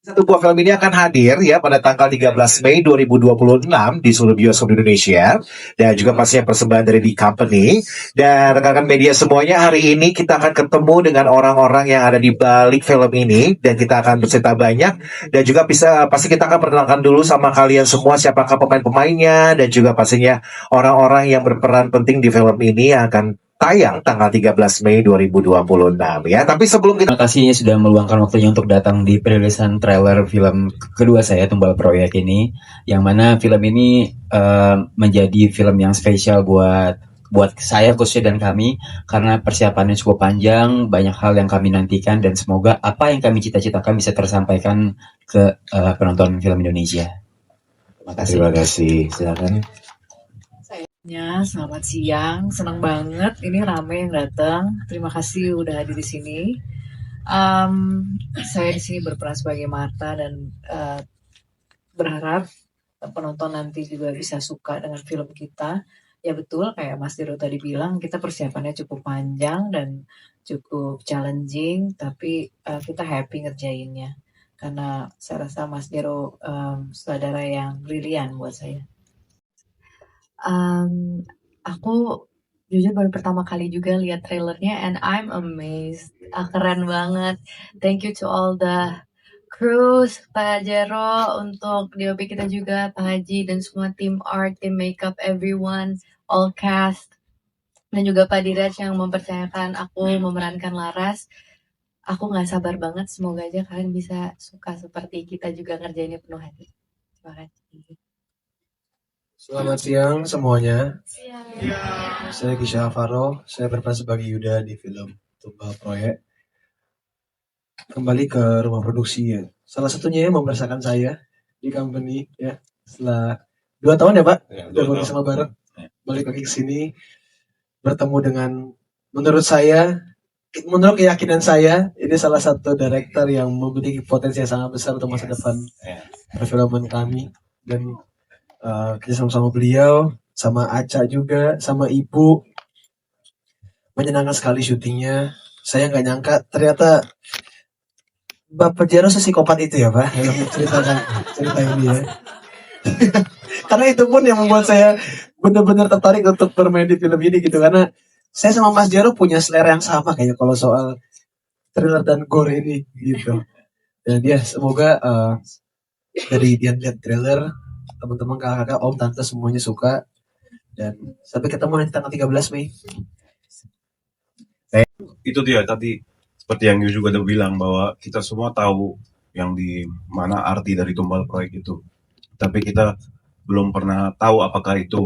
Satu buah film ini akan hadir ya pada tanggal 13 Mei 2026 di seluruh bioskop di Indonesia, dan juga pastinya persembahan dari The Company. Dan rekan-rekan media semuanya, hari ini kita akan ketemu dengan orang-orang yang ada di balik film ini, dan kita akan bercerita banyak, dan juga pasti kita akan perkenalkan dulu sama kalian semua siapakah pemain-pemainnya, dan juga pastinya orang-orang yang berperan penting di film ini yang akan tayang tanggal 13 Mei 2026 ya. Tapi sebelum kita Terima kasih sudah meluangkan waktunya untuk datang di perilisan trailer film kedua saya, Tumbal Proyek ini, yang mana film ini menjadi film yang spesial buat saya khususnya dan kami, karena persiapannya cukup panjang, banyak hal yang kami nantikan, dan semoga apa yang kami cita-citakan bisa tersampaikan ke penonton film Indonesia. Terima kasih. Terima kasih. Silakan. Selamat siang, senang banget ini rame yang datang. Terima kasih udah hadir di sini. Saya di sini berperan sebagai Marta dan berharap penonton nanti juga bisa suka dengan film kita. Ya betul, kayak Mas Diro tadi bilang, kita persiapannya cukup panjang dan cukup challenging, tapi kita happy ngerjainnya. Karena saya rasa Mas Diro saudara yang brilian buat saya. Aku jujur baru pertama kali juga lihat trailernya and I'm amazed. Keren banget. Thank you to all the crews, Pak Jero, untuk DOP kita juga, Pak Haji, dan semua tim art, tim makeup, everyone, all cast. Dan juga Pak Diraj yang mempercayakan aku memerankan Laras. Aku gak sabar banget, semoga aja kalian bisa suka seperti kita juga ngerjainnya penuh hati. Terima kasih. Selamat siang semuanya. Siang. Saya Gisha Alvaro. Saya berperan sebagai Yuda di film Tumbal Proyek. Kembali ke rumah produksi ya. Salah satunya yang mempersatukan saya di company ya. Setelah 2 tahun ya Pak, udah bersama bareng. Balik lagi ke sini bertemu dengan, menurut keyakinan saya, ini salah satu director yang memiliki potensi yang sangat besar untuk masa depan perfilman kami. Dan kita sama-sama beliau, sama Aca juga, sama Ibu. Menyenangkan sekali syutingnya. Saya nggak nyangka ternyata Bapak Jero sesikopat itu ya Pak, yang menceritakan cerita ini ya. Karena itu pun yang membuat saya benar-benar tertarik untuk bermain di film ini gitu. Karena saya sama Mas Jero punya selera yang sama kayaknya kalau soal thriller dan gore ini gitu. Dan ya semoga dari dia lihat trailer, teman-teman, kakak-kakak, om, tante semuanya suka. Dan sampai ketemu nanti tanggal 13 Mei. Itu dia tadi, seperti yang Yu juga udah bilang, bahwa kita semua tahu yang di mana arti dari Tumbal Proyek itu. Tapi kita belum pernah tahu apakah itu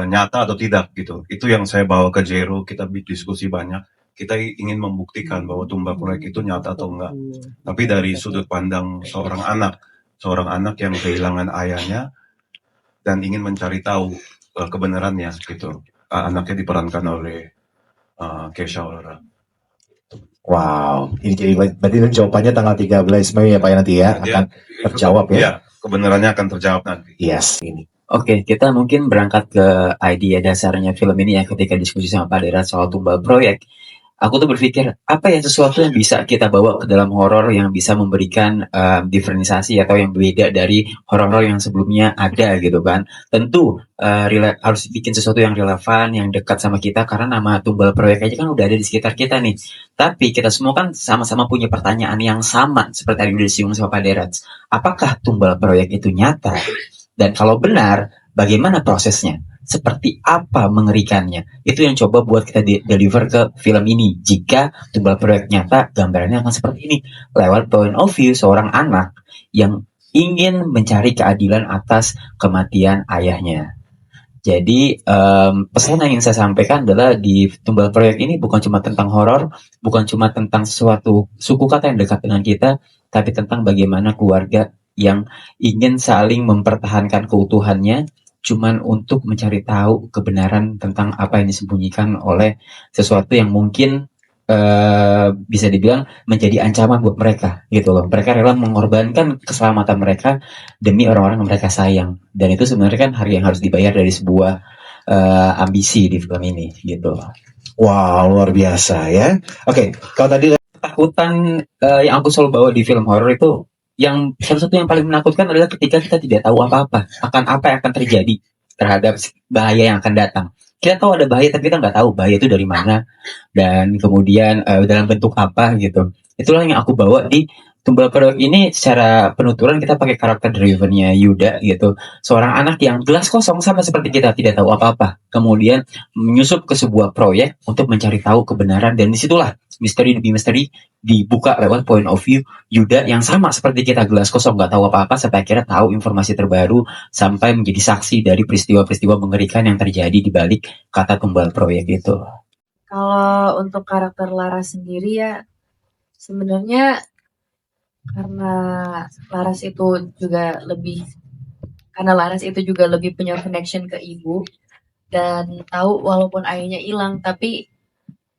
nyata atau tidak gitu. Itu yang saya bawa ke Jero, kita diskusi banyak. Kita ingin membuktikan bahwa Tumbal Proyek itu nyata atau enggak. Tapi dari sudut pandang seorang anak yang kehilangan ayahnya dan ingin mencari tahu kebenarannya gitu. Anaknya diperankan oleh Kesha Aurora. Wow, ini jadi berarti jawabannya tanggal 13 Mei ya Pak ya, nanti ya akan terjawab ya. Iya, kebenarannya akan terjawab nanti. Yes, ini. Oke, kita mungkin berangkat ke idea dasarnya film ini ya, ketika diskusi sama Pak Dera soal Tumbal Proyek. Aku tuh berpikir, apa ya sesuatu yang bisa kita bawa ke dalam horor yang bisa memberikan diferensiasi atau yang beda dari horor yang sebelumnya ada gitu kan. Tentu harus bikin sesuatu yang relevan, yang dekat sama kita, karena nama Tumbal Proyek aja kan udah ada di sekitar kita nih. Tapi kita semua kan sama-sama punya pertanyaan yang sama, seperti tadi udah disinggung sama Pak Derat. Apakah Tumbal Proyek itu nyata? Dan kalau benar, bagaimana prosesnya? Seperti apa mengerikannya? Itu yang coba buat kita deliver ke film ini. Jika Tumbal Proyek nyata, gambarannya akan seperti ini. Lewat point of view seorang anak yang ingin mencari keadilan atas kematian ayahnya. Jadi pesan yang ingin saya sampaikan adalah di Tumbal Proyek ini bukan cuma tentang horor, bukan cuma tentang sesuatu suku kata yang dekat dengan kita, tapi tentang bagaimana keluarga yang ingin saling mempertahankan keutuhannya, cuman untuk mencari tahu kebenaran tentang apa yang disembunyikan oleh sesuatu yang mungkin bisa dibilang menjadi ancaman buat mereka gitu loh. Mereka rela mengorbankan keselamatan mereka demi orang-orang yang mereka sayang, dan itu sebenarnya kan harga yang harus dibayar dari sebuah ambisi di film ini gitu. Wow, luar biasa ya. Oke, kalau tadi ketakutan yang aku selalu bawa di film horor itu, yang salah satu yang paling menakutkan adalah ketika kita tidak tahu apa-apa akan apa yang akan terjadi terhadap bahaya yang akan datang. Kita tahu ada bahaya tapi kita nggak tahu bahaya itu dari mana dan kemudian dalam bentuk apa gitu. Itulah yang aku bawa di Tumbal Produk ini. Secara penuturan kita pakai karakter drivennya Yuda gitu, seorang anak yang gelas kosong sama seperti kita, tidak tahu apa-apa, kemudian menyusup ke sebuah proyek untuk mencari tahu kebenaran, dan disitulah misteri demi misteri dibuka lewat point of view Yuda yang sama seperti kita, gelas kosong, nggak tahu apa-apa, sampai akhirnya tahu informasi terbaru, sampai menjadi saksi dari peristiwa-peristiwa mengerikan yang terjadi di balik kata tumbal proyek itu. Kalau untuk karakter Laras sendiri ya, sebenarnya karena Laras itu juga lebih punya connection ke ibu dan tahu walaupun ayahnya hilang, tapi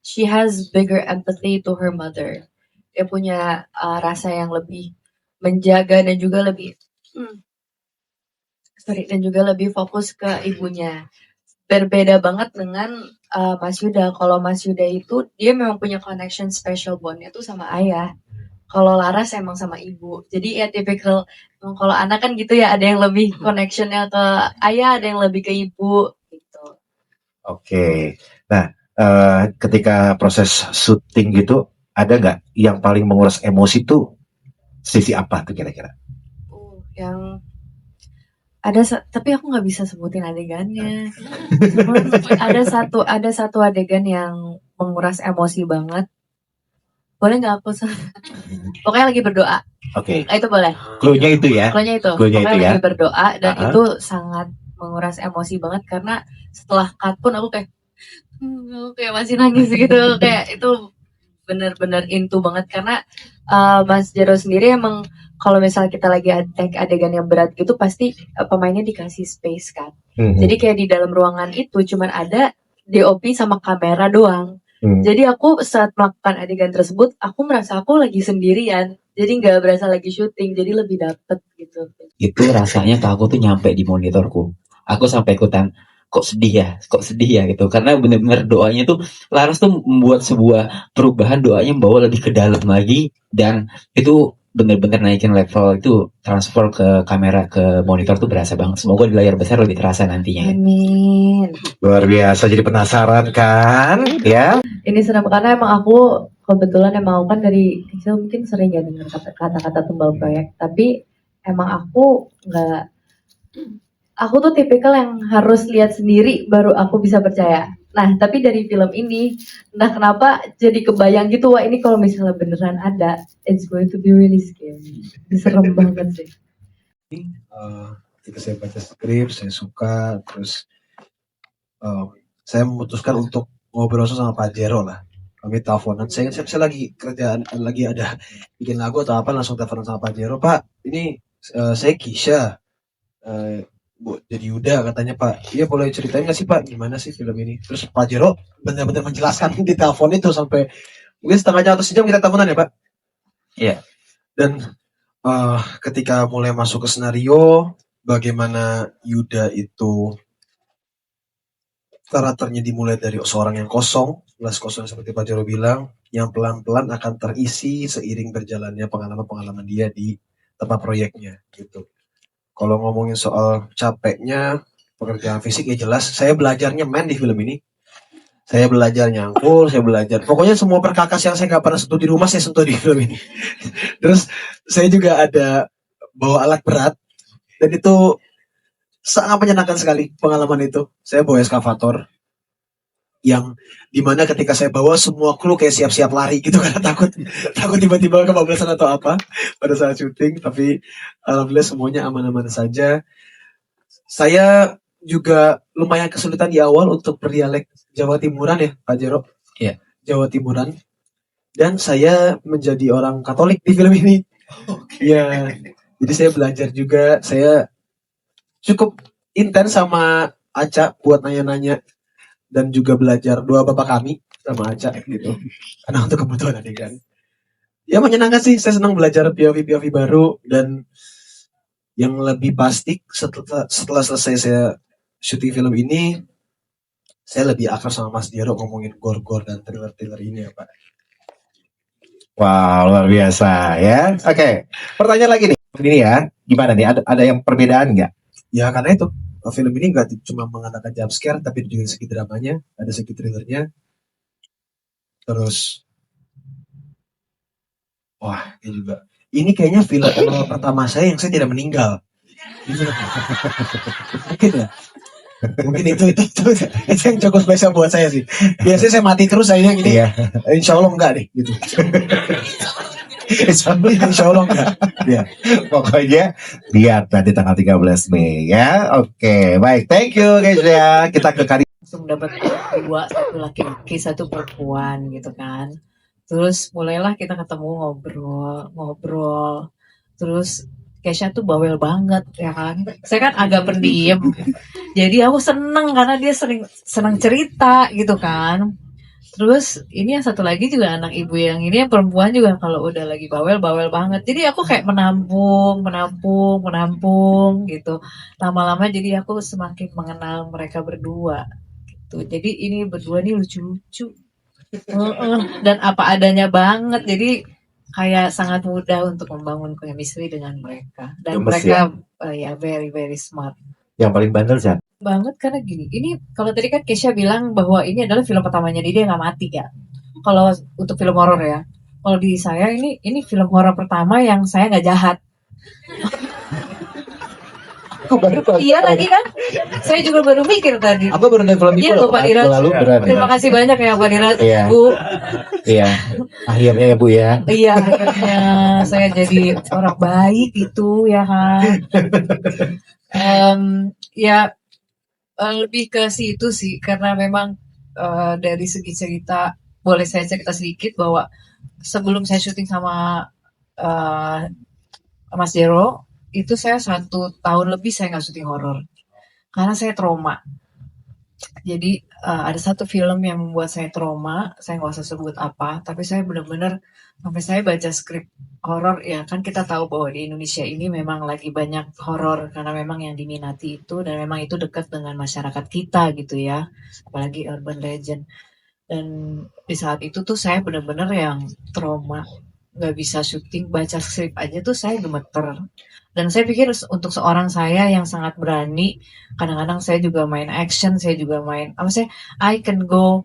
she has bigger empathy to her mother. Dia punya rasa yang lebih menjaga dan juga lebih fokus ke ibunya. Berbeda banget dengan Mas Yuda. Kalau Mas Yuda itu dia memang punya connection special bondnya tuh sama ayah. Kalau Laras emang sama ibu. Jadi ya tipikal, kalau anak kan gitu ya, ada yang lebih connectionnya ke ayah, ada yang lebih ke ibu gitu. Oke. Nah, ketika proses syuting gitu, ada nggak yang paling menguras emosi tuh sisi apa tuh kira-kira? Yang tapi aku nggak bisa sebutin adegannya. ada satu adegan yang menguras emosi banget. Boleh nggak aku pokoknya lagi berdoa. Oke. Itu boleh. Cluenya itu ya. Cluenya itu. Cluenya Pokoknya itu ya. lagi berdoa dan itu sangat menguras emosi banget karena setelah cut pun aku kayak masih nangis gitu. Kayak itu benar-benar into banget karena Mas Jero sendiri emang kalau misalnya kita lagi take adegan yang berat gitu pasti pemainnya dikasih space kan. Jadi kayak di dalam ruangan itu cuman ada DOP sama kamera doang. Jadi aku saat melakukan adegan tersebut aku merasa aku lagi sendirian. Jadi nggak berasa lagi syuting, jadi lebih dapet gitu. Itu rasanya ke aku tuh nyampe di monitorku. Aku sampai ikutan kok sedih ya gitu, karena benar-benar doanya tuh Laras tuh membuat sebuah perubahan, doanya membawa lebih ke dalam lagi, dan itu benar-benar naikin level itu, transfer ke kamera ke monitor tuh berasa banget. Semoga di layar besar lebih terasa nantinya. Amin. Luar biasa, jadi penasaran kan ya. Ini senang karena emang aku kebetulan emang aku kan dari kecil mungkin sering ya dengar kata-kata tumbal proyek, tapi emang aku tuh tipikal yang harus lihat sendiri baru aku bisa percaya. Nah, tapi dari film ini, entah kenapa jadi kebayang gitu, wah ini kalau misalnya beneran ada, it's going to be really scary. Serem banget sih. Ketika saya baca skrip, saya suka, terus saya memutuskan untuk ngobrol sama Pak Jero lah. Kami teleponan, saya lagi kerjaan, lagi ada bikin lagu atau apa, langsung teleponan sama Pak Jero, Pak, ini saya Kisha, Bu, jadi Yuda katanya Pak. Iya boleh ceritain nggak sih Pak gimana sih film ini? Terus Pak Jero benar-benar menjelaskan di telepon itu sampai mungkin setengah jam atau sejam kita teleponan ya Pak. Iya. Dan ketika mulai masuk ke skenario, bagaimana Yuda itu karakternya dimulai dari seorang yang kosong, gelas kosong seperti Pak Jero bilang, yang pelan-pelan akan terisi seiring berjalannya pengalaman-pengalaman dia di tempat proyeknya gitu. Kalau ngomongin soal capeknya pekerjaan fisik ya jelas saya belajarnya di film ini. Saya belajar nyangkul, saya belajar pokoknya semua perkakas yang saya nggak pernah sentuh di rumah saya sentuh di film ini. Terus saya juga ada bawa alat berat dan itu sangat menyenangkan sekali pengalaman itu. Saya bawa eskavator yang dimana ketika saya bawa semua kru kayak siap-siap lari gitu karena takut tiba-tiba kebablasan atau apa pada saat syuting, tapi alhamdulillah semuanya aman-aman saja. Saya juga lumayan kesulitan di awal untuk berdialek Jawa Timuran ya Pak Jero. Iya. Jawa Timuran. Dan saya menjadi orang Katolik di film ini. Iya. Jadi saya belajar juga, saya cukup intens sama Aca buat nanya-nanya. Dan juga belajar doa Bapak kami sama Aca gitu. Karena untuk kebutuhan adegan. Ya menyenangkan sih, saya senang belajar POV baru. Dan yang lebih pasti setelah selesai saya syuting film ini, saya lebih akrab sama Mas Jero ngomongin gore-gore dan thriller-thriller ini ya Pak. Wow, luar biasa ya. Oke, pertanyaan lagi nih. Ini ya, gimana nih? Ada yang perbedaan nggak? Ya karena itu film ini nggak cuma mengandalkan jump scare, tapi juga segi dramanya, ada segi thrillernya. Terus, wah ini juga. Ini kayaknya film pertama saya yang saya tidak meninggal. Mungkin ya. Mungkin itu yang cukup spesial buat saya sih. Biasanya saya mati terus, saya gini. Iya. Insya Allah enggak deh gitu. Insya Allah enggak. Ya. Pokoknya lihat nanti tanggal 13 Mei ya. Oke, baik. Thank you guys ya. Kita ke Kari. Langsung dapat dua, satu laki-laki, satu perempuan gitu kan. Terus mulailah kita ketemu ngobrol. Terus Kesha tuh bawel banget ya kan. Saya kan agak pendiam. Jadi aku seneng karena dia senang cerita gitu kan. Terus ini yang satu lagi juga anak ibu yang ini yang perempuan juga kalau udah lagi bawel banget. Jadi aku kayak menampung gitu. Lama-lama jadi aku semakin mengenal mereka berdua gitu. Jadi ini berdua nih lucu-lucu. Dan apa adanya banget. Jadi kayak sangat mudah untuk membangun chemistry dengan mereka. Dan Gemes mereka ya very very smart Yang paling bandel siapa? banget karena gini. Ini kalau tadi kan Kesha bilang bahwa ini adalah film pertamanya dia nggak mati ya. Kalau untuk film horor ya. Kalau di saya ini film horor pertama yang saya nggak jahat. Iya tadi kan. Saya juga baru mikir tadi. Apa baru nonton film itu Iya loh, loh Pak Dira. Lalu berani. Terima kasih banyak ya Pak Dira. Iya. Bu. Iya. Akhirnya ya Bu ya. Iya akhirnya saya jadi orang baik itu ya kan. Ya lebih ke situ sih karena memang dari segi cerita boleh saya cerita sedikit bahwa sebelum saya syuting sama Mas Jero itu saya 1 tahun lebih saya nggak syuting horor karena saya trauma. Jadi ada satu film yang membuat saya trauma, saya nggak usah sebut apa, tapi saya benar-benar sampai saya baca skrip horor ya kan kita tahu bahwa di Indonesia ini memang lagi banyak horor karena memang yang diminati itu dan memang itu dekat dengan masyarakat kita gitu ya, apalagi urban legend. Dan di saat itu tuh saya benar-benar yang trauma, nggak bisa syuting, baca skrip aja tuh saya gemeter. Dan saya pikir untuk seorang saya yang sangat berani, kadang-kadang saya juga main action, saya juga main apa sih, I can go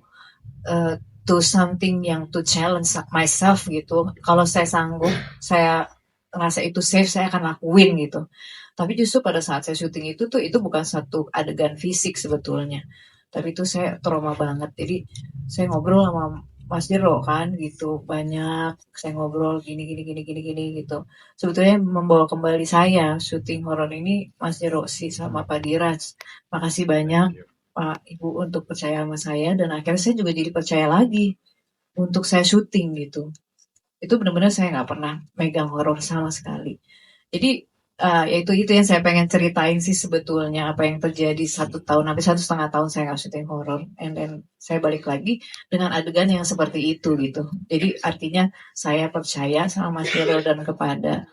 to something yang to challenge myself gitu. Kalau saya sanggup, saya ngerasa itu safe, saya akan lakuin gitu. Tapi justru pada saat saya syuting itu tuh itu bukan satu adegan fisik sebetulnya. Tapi itu saya trauma banget. Jadi saya ngobrol sama Mas Jero kan gitu banyak saya ngobrol gini gitu. Sebetulnya membawa kembali saya syuting horor ini Mas Jero sih sama Pak Diraj. Makasih banyak Pak Ibu untuk percaya sama saya dan akhirnya saya juga jadi percaya lagi untuk saya syuting gitu. Itu benar-benar saya nggak pernah megang horor sama sekali. Jadi ya itu yang saya pengen ceritain sih sebetulnya apa yang terjadi 1 tahun sampai 1,5 tahun saya nggak syuting horor, and then saya balik lagi dengan adegan yang seperti itu gitu. Jadi artinya saya percaya sama Mas Jero dan kepada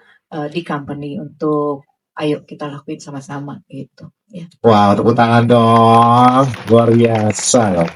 di company untuk ayo kita lakuin sama-sama gitu. Ya. Wow, tepuk tangan dong. Luar biasa loh.